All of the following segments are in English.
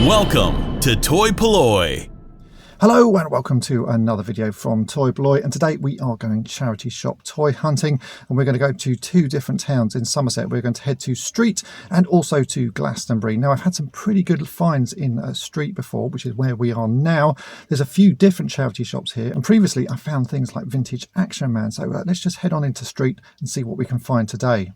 Welcome to Toy Polloi. Hello and welcome to another video from Toy Polloi, and today we are going charity shop toy hunting, and we're going to go to two different towns in Somerset. We're going to head to Street and also to Glastonbury. Now, I've had some pretty good finds in Street before, which is where we are now. There's a few different charity shops here, and previously I found things like vintage Action Man, so let's just head on into Street and see what we can find today.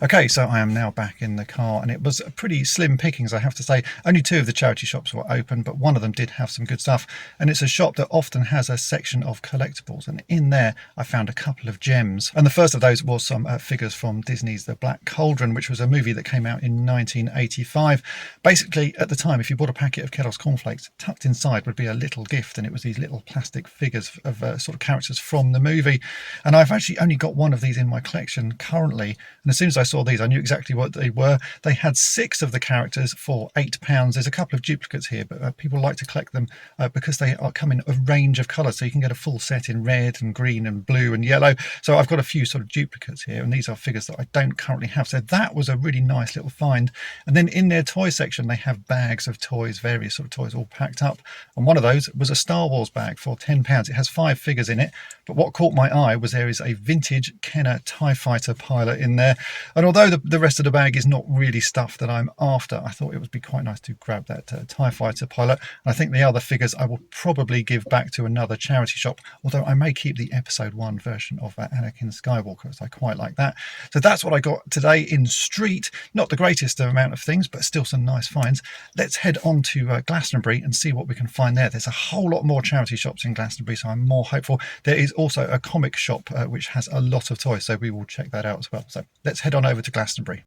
Okay, so I am now back in the car, and it was a pretty slim pickings, I have to say. Only two of the charity shops were open, but one of them did have some good stuff. And it's a shop that often has a section of collectibles, and in there I found a couple of gems. And the first of those was some figures from Disney's The Black Cauldron, which was a movie that came out in 1985. Basically, at the time, if you bought a packet of Kellogg's cornflakes, tucked inside would be a little gift, and it was these little plastic figures of sort of characters from the movie. And I've actually only got one of these in my collection currently, and as soon as I saw these, I knew exactly what they were. They had 6 of the characters for £8. There's a couple of duplicates here, but people like to collect them because they come in a range of colours, so you can get a full set in red and green and blue and yellow. So I've got a few sort of duplicates here, and these are figures that I don't currently have. So that was a really nice little find. And then in their toy section, they have bags of toys, various sort of toys all packed up. And one of those was a Star Wars bag for £10. It has 5 figures in it, but what caught my eye was there is a vintage Kenner TIE Fighter pilot in there. And although the rest of the bag is not really stuff that I'm after, I thought it would be quite nice to grab that TIE Fighter pilot. And I think the other figures I will probably give back to another charity shop, although I may keep the episode 1 version of Anakin Skywalker, as I quite like that. So that's what I got today in Street. Not the greatest amount of things, but still some nice finds. Let's head on to Glastonbury and see what we can find there. There's a whole lot more charity shops in Glastonbury, so I'm more hopeful. There is also a comic shop which has a lot of toys, so we will check that out as well. So let's head on over to Glastonbury.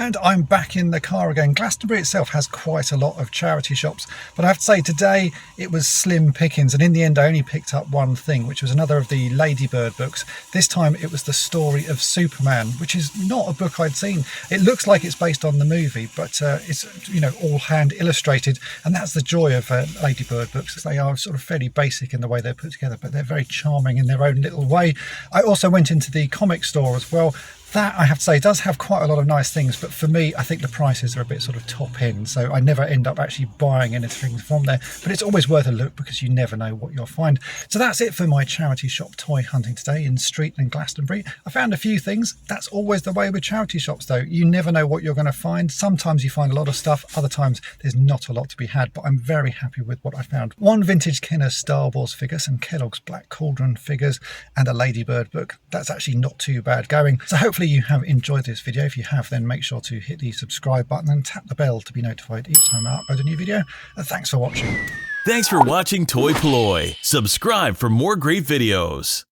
And I'm back in the car again. Glastonbury itself has quite a lot of charity shops, but I have to say today it was slim pickings, and in the end I only picked up one thing, which was another of the Ladybird books. This time it was the story of Superman, which is not a book I'd seen. It looks like it's based on the movie, but it's, you know, all hand illustrated, and that's the joy of Ladybird books. They are sort of fairly basic in the way they're put together, but they're very charming in their own little way. I also went into the comic store as well. That, I have to say, does have quite a lot of nice things, but for me, I think the prices are a bit sort of top end, so I never end up actually buying anything from there. But it's always worth a look because you never know what you'll find. So that's it for my charity shop toy hunting today in Street and Glastonbury. I found a few things. That's always the way with charity shops, though. You never know what you're going to find. Sometimes you find a lot of stuff, other times there's not a lot to be had, but I'm very happy with what I found. One vintage Kenner Star Wars figure, some Kellogg's Black Cauldron figures, and a Ladybird book. That's actually not too bad going. So hopefully you have enjoyed this video. If you have, then make sure to hit the subscribe button and tap the bell to be notified each time I upload a new video. And thanks for watching. Thanks for watching Toy Polloi. Subscribe for more great videos.